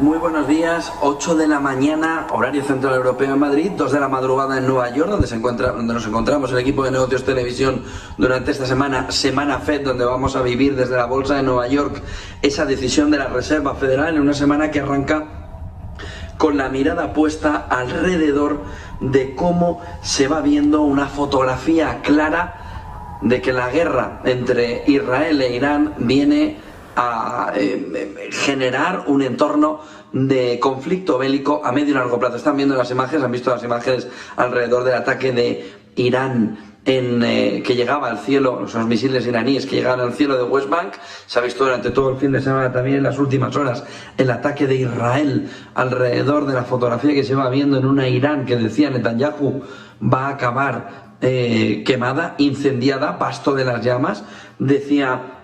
Muy buenos días, 8 de la mañana, horario central europeo en Madrid, 2 de la madrugada en Nueva York, donde nos encontramos el equipo de Negocios Televisión durante esta semana Fed, donde vamos a vivir desde la Bolsa de Nueva York esa decisión de la Reserva Federal en una semana que arranca con la mirada puesta alrededor de cómo se va viendo una fotografía clara de que la guerra entre Israel e Irán viene a generar un entorno de conflicto bélico a medio y largo plazo. Están viendo las imágenes, han visto las imágenes alrededor del ataque de Irán que llegaba al cielo, los misiles iraníes que llegaban al cielo de West Bank. Se ha visto durante todo el fin de semana, también en las últimas horas, el ataque de Israel alrededor de la fotografía que se va viendo en una Irán que decía Netanyahu va a acabar quemada, incendiada, pasto de las llamas, decía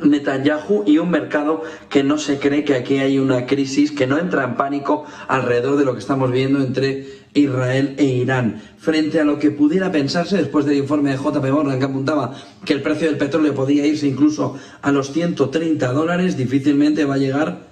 Netanyahu, y un mercado que no se cree que aquí hay una crisis, que no entra en pánico alrededor de lo que estamos viendo entre Israel e Irán, frente a lo que pudiera pensarse después del informe de JP Morgan que apuntaba que el precio del petróleo podía irse incluso a los $130, difícilmente va a llegar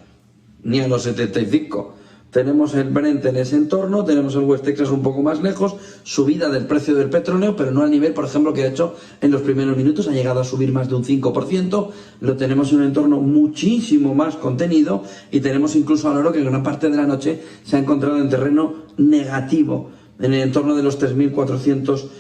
ni a los 75. Tenemos el Brent en ese entorno, tenemos el West Texas un poco más lejos, subida del precio del petróleo, pero no al nivel, por ejemplo, que ha hecho en los primeros minutos, ha llegado a subir más de un 5%, lo tenemos en un entorno muchísimo más contenido, y tenemos incluso al oro que en gran parte de la noche se ha encontrado en terreno negativo, en el entorno de los 3.430,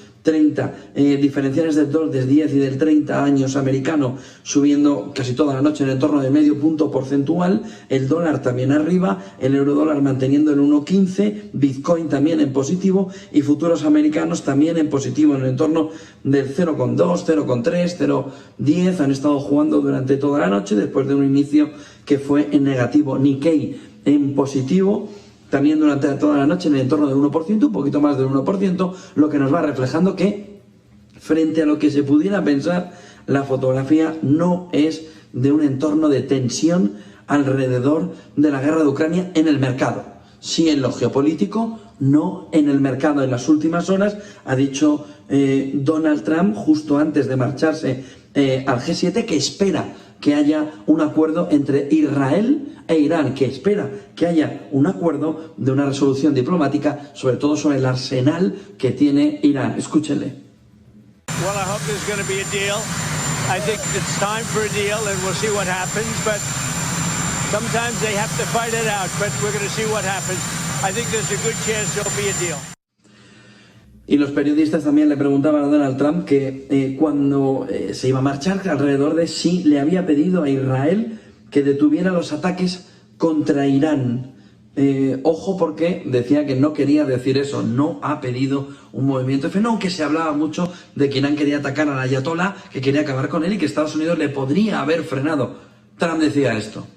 diferenciales del 2, del 10 y del 30 años americano subiendo casi toda la noche en el entorno de medio punto porcentual, el dólar también arriba, el euro dólar manteniendo el 1,15, Bitcoin también en positivo y futuros americanos también en positivo en el entorno del 0,2, 0,3, 0,10, han estado jugando durante toda la noche después de un inicio que fue en negativo. Nikkei en positivo también durante toda la noche en el entorno del 1%, un poquito más del 1%, lo que nos va reflejando que, frente a lo que se pudiera pensar, la fotografía no es de un entorno de tensión alrededor de la guerra de Ucrania en el mercado. Sí en lo geopolítico, no en el mercado. En las últimas horas ha dicho Donald Trump, justo antes de marcharse al G7, que espera que haya un acuerdo entre Israel e Irán, que espera que haya un acuerdo de una resolución diplomática, sobre todo sobre el arsenal que tiene Irán. Escúchenle. Well, I hope there's going to be a deal. I think it's time for a deal, and we'll see what happens. But sometimes they have to fight it out. But we're going to see what happens. I think there's a good chance there'll be a deal. Y los periodistas también le preguntaban a Donald Trump que cuando se iba a marchar, alrededor de si le había pedido a Israel que detuviera los ataques contra Irán. Ojo, porque decía que no quería decir eso, no ha pedido un movimiento F, no, aunque se hablaba mucho de que Irán quería atacar al ayatolá, que quería acabar con él y que Estados Unidos le podría haber frenado. Trump decía esto.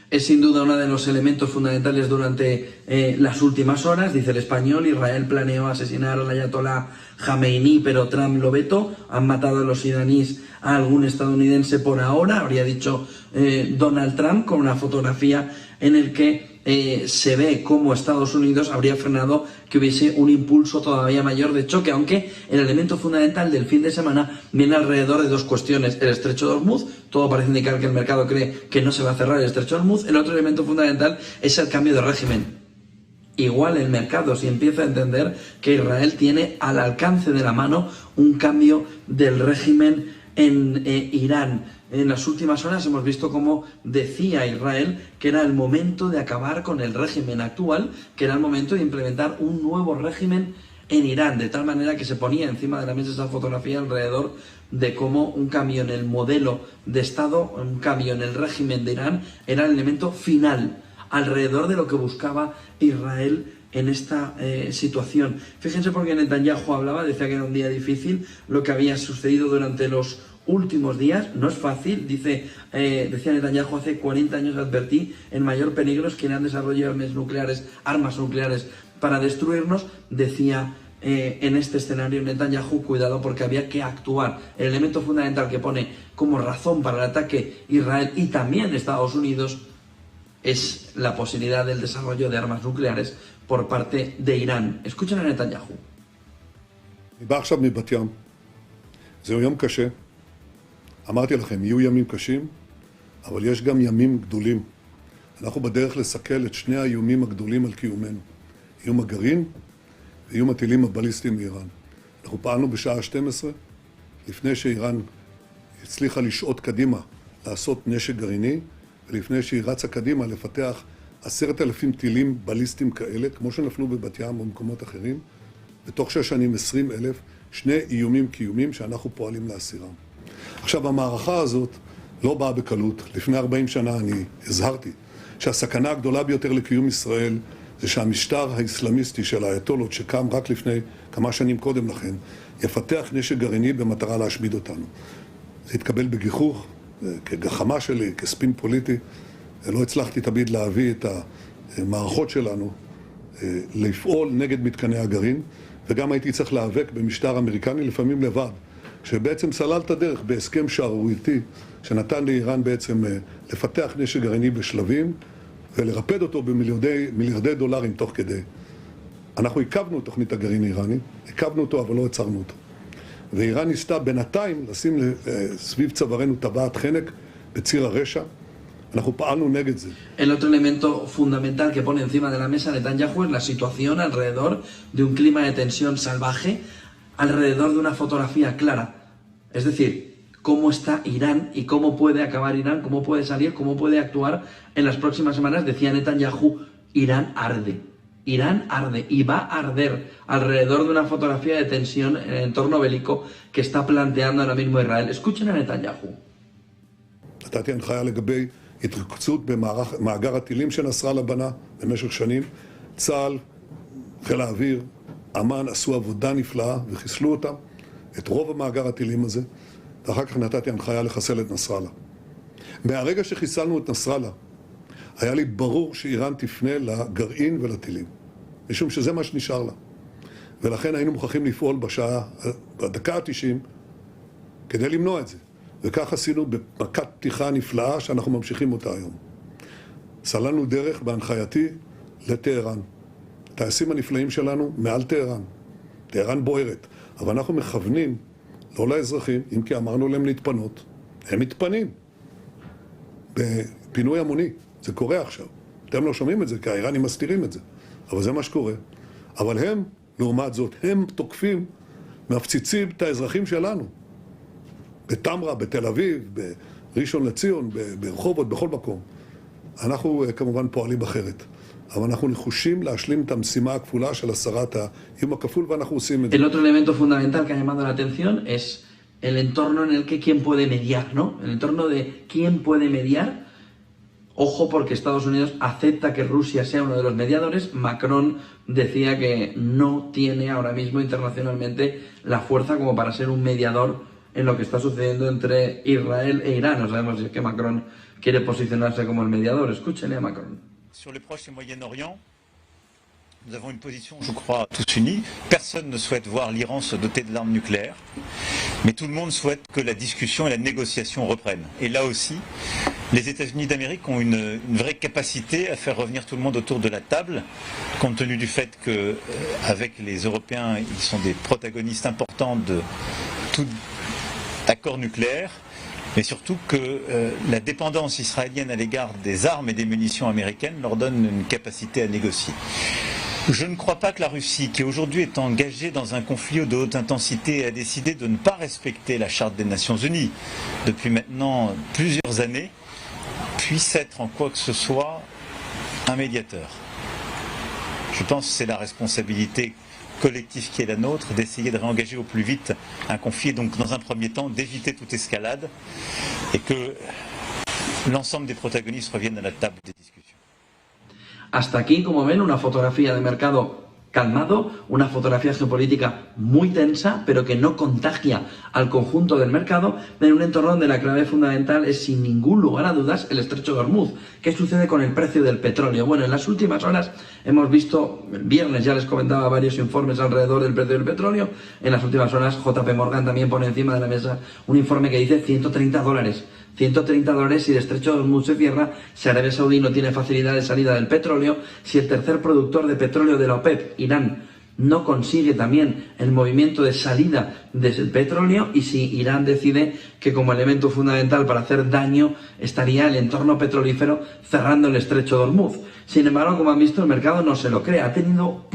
Es sin duda uno de los elementos fundamentales durante las últimas horas, dice el Español. Israel planeó asesinar al ayatolá Jamenei, pero Trump lo vetó. Han matado a los iraníes a algún estadounidense por ahora, habría dicho Donald Trump, con una fotografía en el que se ve cómo Estados Unidos habría frenado que hubiese un impulso todavía mayor de choque, aunque el elemento fundamental del fin de semana viene alrededor de dos cuestiones: el estrecho de Hormuz, todo parece indicar que el mercado cree que no se va a cerrar el estrecho de Hormuz. El otro elemento fundamental es el cambio de régimen. Igual el mercado, si empieza a entender que Israel tiene al alcance de la mano un cambio del régimen en Irán. En las últimas horas hemos visto cómo decía Israel que era el momento de acabar con el régimen actual, que era el momento de implementar un nuevo régimen en Irán, de tal manera que se ponía encima de la mesa esa fotografía alrededor de cómo un cambio en el modelo de Estado, un cambio en el régimen de Irán, era el elemento final alrededor de lo que buscaba Israel en esta situación. Fíjense, porque Netanyahu hablaba, decía que era un día difícil, lo que había sucedido durante los últimos días, no es fácil, decía Netanyahu, hace 40 años advertí, el mayor peligro es que han desarrollado armas nucleares para destruirnos. Decía en este escenario Netanyahu, cuidado, porque había que actuar. El elemento fundamental que pone como razón para el ataque Israel y también Estados Unidos es la posibilidad del desarrollo de armas nucleares por parte de Irán. Escuchen a Netanyahu. אני בא עכשיו מבת ים, זהו יום קשה, אמרתי לכם, יהיו ימים קשים, אבל יש גם ימים גדולים. אנחנו בדרך לסכל את שני האיומים הגדולים על קיומנו. איום הגרעין ואיום הטילים הבליסטיים מאיראן. אנחנו פעלנו בשעה 12, לפני שאיראן הצליחה לשעות קדימה לעשות נשק גרעיני, ולפני שהיא רצה קדימה לפתח 10,000 טילים בליסטיים כאלה, כמו שנפלו בבת ים ובמקומות אחרים, ותוך 6 שנים 20,000, שני איומים קיומיים שאנחנו פועלים להסירם. עכשיו, המערכה הזאת לא באה בקלות. לפני 40 שנה אני הזהרתי שהסכנה הגדולה ביותר לקיום ישראל זה שהמשטר האסלאמיסטי של האייתולות שקם רק לפני כמה שנים קודם לכן, יפתח נשק גרעיני במטרה להשמיד אותנו. זה התקבל בגיחוך, כגחמה שלי, כספין פוליטי. לא הצלחתי תמיד להביא את המערכות שלנו לפעול נגד מתקני הגרעין, וגם הייתי צריך להיאבק במשטר אמריקני, לפעמים לבד, שבעצם סלל את הדרך בהסכם שערורייתי, שנתן לאיראן בעצם לפתח נשק גרעיני בשלבים, ולרפד אותו במיליארדי דולרים תוך כדי. אנחנו עיכבנו את תוכנית הגרעין האיראני, עיכבנו אותו אבל לא עצרנו אותו. ואיראן ניסתה בינתיים לשים סביב צווארנו טבעת חנק בציר הרשע. אנחנו פעלנו נגד זה. El otro elemento fundamental que pone encima de la mesa Netanyahu es la situación alrededor de un clima de tensión salvaje, alrededor de una fotografía clara. Es decir, cómo está Irán y cómo puede acabar Irán, cómo puede salir, cómo puede actuar en las próximas semanas. Decía Netanyahu, Irán arde. Irán arde y va a arder alrededor de una fotografía de tensión en el entorno bélico que está planteando ahora mismo Israel. Escuchen a Netanyahu. נתתי הנחיה לגבי התרכזות במאגר הטילים שנסראללה בנה במשך שנים. צה"ל, חיל האוויר, אמ"ן עשו עבודה נפלאה וחיסלו אותם, את רוב המאגר הטילים הזה, ואחר כך נתתי הנחיה לחסל את נסראללה. מהרגע שחיסלנו את נסראללה, היה לי ברור שאיראן תפנה לגרעין ולטילים, משום שזה מה שנשאר לה. ולכן היינו מוכרחים לפעול בדקה ה-90 כדי למנוע את זה. וכך עשינו במכת פתיחה נפלאה שאנחנו ממשיכים אותה היום. סללנו דרך בהנחייתי לטהרן. הטייסים הנפלאים שלנו מעל טהרן. טהרן בוערת. אבל אנחנו מכוונים לא לאזרחים, אם כי אמרנו להם להתפנות. הם מתפנים. בפינוי המוני. זה קורה עכשיו. אתם לא שומעים את זה, כי האיראנים מסתירים את זה. אבל זה מה שקורה. אבל הם, לעומת זאת, הם תוקפים, מפציצים את האזרחים שלנו. בתמרה, בתל אביב, בראשון לציון, ברחובות, בכל מקום. אנחנו כמובן פועלים אחרת. אבל אנחנו נחושים להשלים את המשימה הכפולה של הסרת האיום הכפול, ואנחנו עושים את זה. El otro elemento fundamental que ha llamado la atención es el entorno en el que quién puede mediar, ¿no? El entorno de quién puede mediar. Ojo, porque Estados Unidos acepta que Rusia sea uno de los mediadores. Macron decía que no tiene ahora mismo internacionalmente la fuerza como para ser un mediador en lo que está sucediendo entre Israel e Irán. No sabemos si es que Macron quiere posicionarse como el mediador. Escúchenle a Macron. Sur le Proche et Moyen-Orient, nous avons une position, je crois, tous unis. Personne ne souhaite voir l'Iran se doter de l'arme nucléaire, mais tout le monde souhaite que la discussion et la négociation reprennent. Et là aussi, les États-Unis d'Amérique ont une vraie capacité à faire revenir tout le monde autour de la table, compte tenu du fait qu'avec les Européens, ils sont des protagonistes importants de tout accord nucléaire, mais surtout que la dépendance israélienne à l'égard des armes et des munitions américaines leur donne une capacité à négocier. Je ne crois pas que la Russie, qui aujourd'hui est engagée dans un conflit de haute intensité, a décidé de ne pas respecter la Charte des Nations Unies depuis maintenant plusieurs années, puisse être en quoi que ce soit un médiateur. Je pense que c'est la responsabilité collective qui est la nôtre, d'essayer de réengager au plus vite un conflit, donc dans un premier temps d'éviter toute escalade et que l'ensemble des protagonistes reviennent à la table des discussions. Hasta aquí, como ven, una fotografía de mercado calmado, una fotografía geopolítica muy tensa, pero que no contagia al conjunto del mercado, en un entorno donde la clave fundamental es, sin ningún lugar a dudas, el estrecho de Hormuz. ¿Qué sucede con el precio del petróleo? Bueno, en las últimas horas hemos visto, el viernes ya les comentaba varios informes alrededor del precio del petróleo, en las últimas horas JP Morgan también pone encima de la mesa un informe que dice $130. $130 si el estrecho de Hormuz se cierra, si Arabia Saudí no tiene facilidad de salida del petróleo, si el tercer productor de petróleo de la OPEP, Irán, no consigue también el movimiento de salida del petróleo y si Irán decide que como elemento fundamental para hacer daño estaría el entorno petrolífero cerrando el estrecho de Hormuz. Sin embargo, como han visto, el mercado no se lo cree. Ha tenido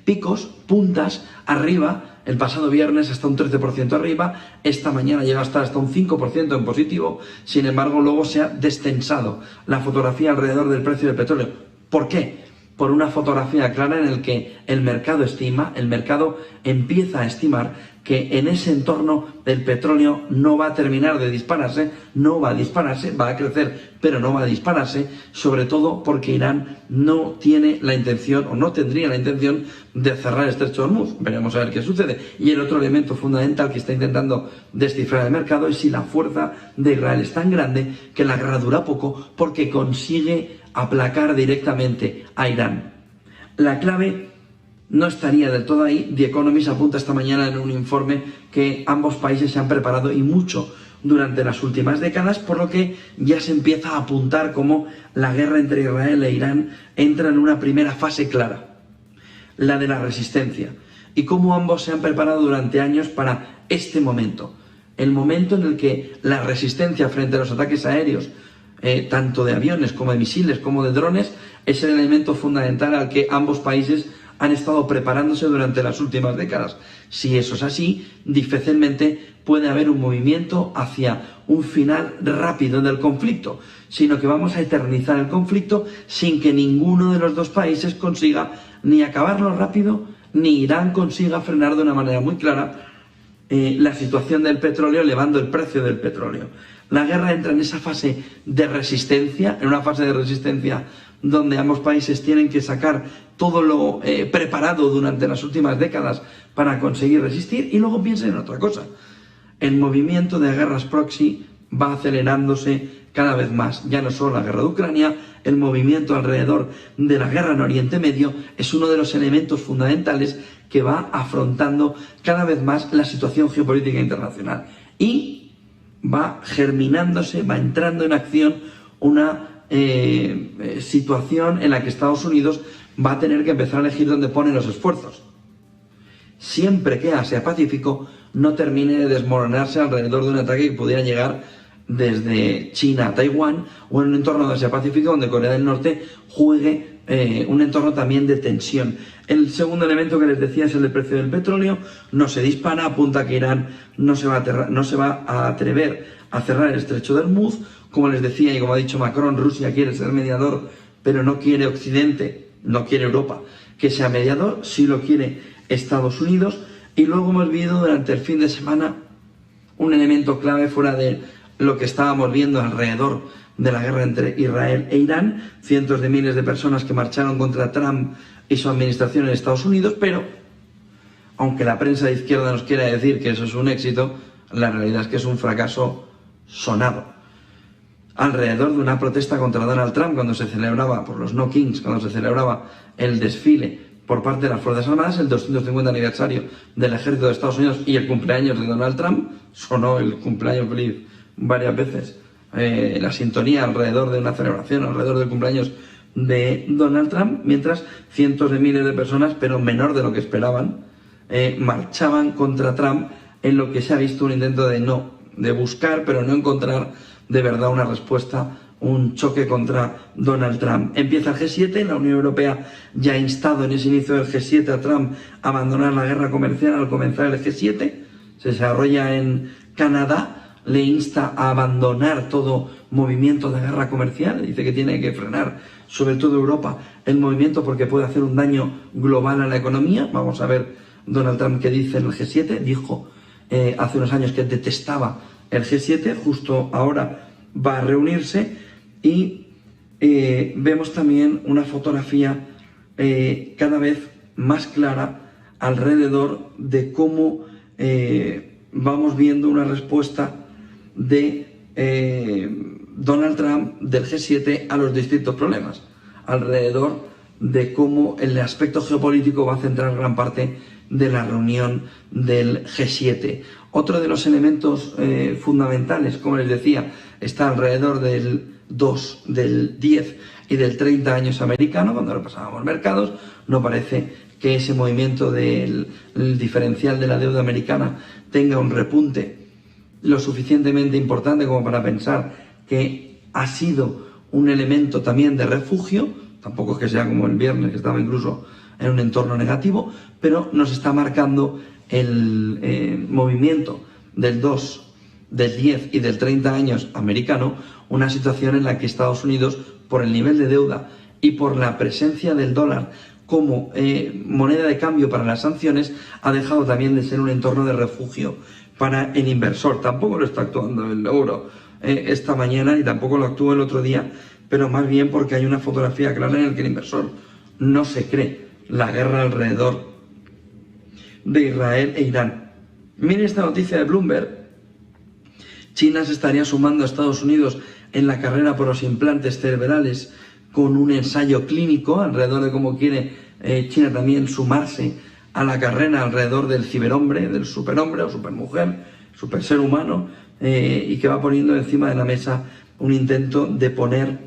picos, puntas arriba. El pasado viernes hasta un 13% arriba, esta mañana llega a estar hasta un 5% en positivo, sin embargo luego se ha descensado la fotografía alrededor del precio del petróleo. ¿Por qué? Por una fotografía clara en la que el mercado empieza a estimar que en ese entorno el petróleo no va a terminar de dispararse, va a crecer, pero no va a dispararse, sobre todo porque Irán no tiene la intención, o no tendría la intención, de cerrar el estrecho de Hormuz. Veremos a ver qué sucede. Y el otro elemento fundamental que está intentando descifrar el mercado es si la fuerza de Israel es tan grande que la guerra dura poco, porque consigue aplacar directamente a Irán. La clave no estaría del todo ahí. The Economist apunta esta mañana en un informe que ambos países se han preparado y mucho durante las últimas décadas, por lo que ya se empieza a apuntar como la guerra entre Israel e Irán entra en una primera fase clara, la de la resistencia, y cómo ambos se han preparado durante años para este momento, el momento en el que la resistencia frente a los ataques aéreos, tanto de aviones como de misiles como de drones, es el elemento fundamental al que ambos países han estado preparándose durante las últimas décadas. Si eso es así, difícilmente puede haber un movimiento hacia un final rápido del conflicto, sino que vamos a eternizar el conflicto sin que ninguno de los dos países consiga ni acabarlo rápido, ni Irán consiga frenar de una manera muy clara la situación del petróleo, elevando el precio del petróleo. La guerra entra en esa fase de resistencia, en una fase de resistencia donde ambos países tienen que sacar todo lo preparado durante las últimas décadas para conseguir resistir, y luego piensen en otra cosa. El movimiento de guerras proxy va acelerándose cada vez más. Ya no solo la guerra de Ucrania, el movimiento alrededor de la guerra en Oriente Medio es uno de los elementos fundamentales que va afrontando cada vez más la situación geopolítica internacional. Y va germinándose, va entrando en acción una situación en la que Estados Unidos va a tener que empezar a elegir dónde pone los esfuerzos. Siempre que Asia Pacífico no termine de desmoronarse alrededor de un ataque que pudiera llegar desde China a Taiwán, o en un entorno de Asia Pacífico donde Corea del Norte juegue un entorno también de tensión. El segundo elemento que les decía es el del precio del petróleo. No se dispara, apunta que Irán no se va a atrever a cerrar el estrecho de Hormuz. Como les decía y como ha dicho Macron, Rusia quiere ser mediador, pero no quiere Occidente, no quiere Europa que sea mediador, sí lo quiere Estados Unidos. Y luego hemos visto durante el fin de semana un elemento clave fuera de lo que estábamos viendo alrededor de la guerra entre Israel e Irán, cientos de miles de personas que marcharon contra Trump y su administración en Estados Unidos, pero aunque la prensa de izquierda nos quiera decir que eso es un éxito, la realidad es que es un fracaso sonado. Alrededor de una protesta contra Donald Trump, cuando se celebraba, por los No Kings, cuando se celebraba el desfile por parte de las Fuerzas Armadas, el 250 aniversario del Ejército de Estados Unidos y el cumpleaños de Donald Trump, sonó el cumpleaños feliz varias veces, la sintonía alrededor de una celebración, alrededor del cumpleaños de Donald Trump, mientras cientos de miles de personas, pero menor de lo que esperaban, marchaban contra Trump en lo que se ha visto un intento de buscar, pero no encontrar de verdad una respuesta, un choque contra Donald Trump. Empieza el G7, la Unión Europea ya ha instado en ese inicio del G7 a Trump a abandonar la guerra comercial al comenzar el G7, se desarrolla en Canadá, le insta a abandonar todo movimiento de guerra comercial, dice que tiene que frenar, sobre todo Europa, el movimiento porque puede hacer un daño global a la economía. Vamos a ver Donald Trump qué dice en el G7, dijo hace unos años que detestaba el G7, justo ahora va a reunirse y vemos también una fotografía cada vez más clara alrededor de cómo vamos viendo una respuesta de Donald Trump del G7 a los distintos problemas, alrededor de cómo el aspecto geopolítico va a centrar gran parte de la reunión del G7. Otro de los elementos fundamentales, como les decía, está alrededor del 2, del 10 y del 30 años americano, cuando repasábamos mercados. no parece que ese movimiento del diferencial de la deuda americana tenga un repunte lo suficientemente importante como para pensar que ha sido un elemento también de refugio. Tampoco es que sea como el viernes, que estaba incluso en un entorno negativo, pero nos está marcando el movimiento del 2, del 10 y del 30 años americano, una situación en la que Estados Unidos, por el nivel de deuda y por la presencia del dólar como moneda de cambio para las sanciones, ha dejado también de ser un entorno de refugio para el inversor. Tampoco lo está actuando el euro esta mañana, y tampoco lo actuó el otro día, pero más bien porque hay una fotografía clara en la que el inversor no se cree la guerra alrededor de Israel e Irán. Miren esta noticia de Bloomberg. China se estaría sumando a Estados Unidos en la carrera por los implantes cerebrales con un ensayo clínico alrededor de cómo quiere China también sumarse a la carrera alrededor del ciberhombre, del superhombre o supermujer, super ser humano, y que va poniendo encima de la mesa un intento de poner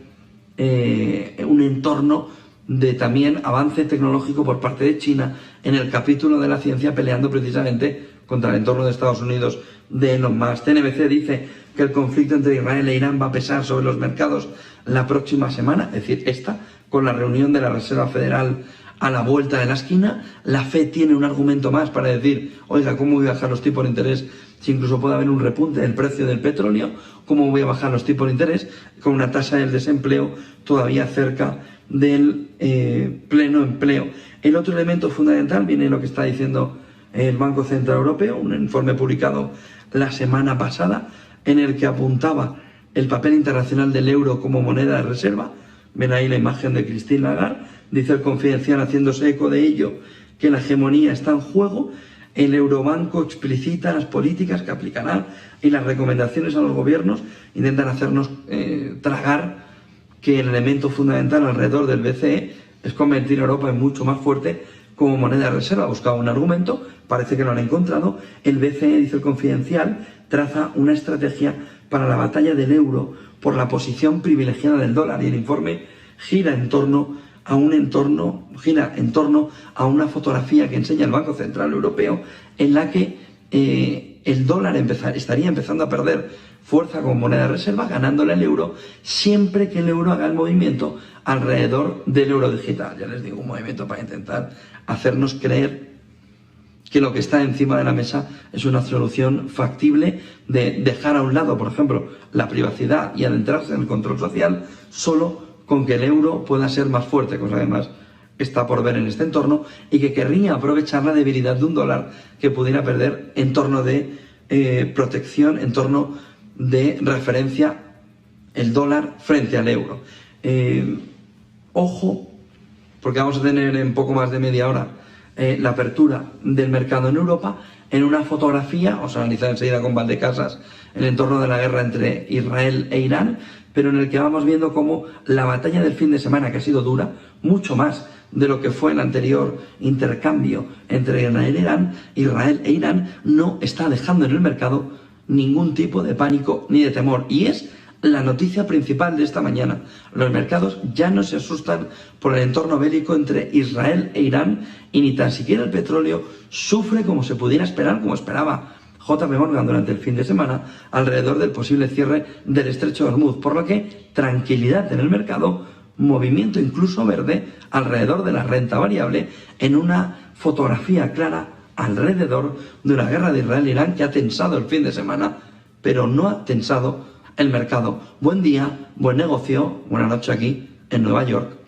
un entorno de también avance tecnológico por parte de China en el capítulo de la ciencia, peleando precisamente contra el entorno de Estados Unidos de Elon Musk. CNBC dice que el conflicto entre Israel e Irán va a pesar sobre los mercados la próxima semana, es decir, esta, con la reunión de la Reserva Federal a la vuelta de la esquina. La FED tiene un argumento más para decir, oiga, ¿cómo voy a bajar los tipos de interés si incluso puede haber un repunte del precio del petróleo? ¿Cómo voy a bajar los tipos de interés con una tasa del desempleo todavía cerca del pleno empleo? El otro elemento fundamental viene en lo que está diciendo el Banco Central Europeo, un informe publicado la semana pasada en el que apuntaba el papel internacional del euro como moneda de reserva. Ven ahí la imagen de Christine Lagarde. Dice el Confidencial, haciéndose eco de ello, que la hegemonía está en juego. El Eurobanco explicita las políticas que aplicará y las recomendaciones a los gobiernos. Intentan hacernos tragar que el elemento fundamental alrededor del BCE es convertir a Europa en mucho más fuerte como moneda de reserva. Buscaba un argumento, parece que lo han encontrado. El BCE, dice el Confidencial, traza una estrategia para la batalla del euro por la posición privilegiada del dólar, y el informe gira en torno a una fotografía que enseña el Banco Central Europeo, en la que el dólar estaría empezando a perder fuerza como moneda de reserva, ganándole al euro siempre que el euro haga el movimiento alrededor del euro digital. Ya les digo, un movimiento para intentar hacernos creer que lo que está encima de la mesa es una solución factible de dejar a un lado, por ejemplo, la privacidad y adentrarse en el control social solo con que el euro pueda ser más fuerte, cosa que además está por ver en este entorno, y que querría aprovechar la debilidad de un dólar que pudiera perder en torno de protección, en torno de referencia el dólar frente al euro. Ojo, porque vamos a tener en poco más de media hora la apertura del mercado en Europa, en una fotografía, os analizaré enseguida con Valdecasas, el entorno de la guerra entre Israel e Irán, pero en el que vamos viendo cómo la batalla del fin de semana, que ha sido dura, mucho más de lo que fue el anterior intercambio entre Israel e Irán, no está dejando en el mercado ningún tipo de pánico ni de temor, y es la noticia principal de esta mañana. Los mercados ya no se asustan por el entorno bélico entre Israel e Irán, y ni tan siquiera el petróleo sufre como se pudiera esperar, como esperaba JP Morgan durante el fin de semana, alrededor del posible cierre del estrecho de Hormuz, por lo que tranquilidad en el mercado, movimiento incluso verde alrededor de la renta variable, en una fotografía clara alrededor de una guerra de Israel e Irán que ha tensado el fin de semana, pero no ha tensado el mercado. Buen día, buen negocio, buena noche aquí en Nueva York.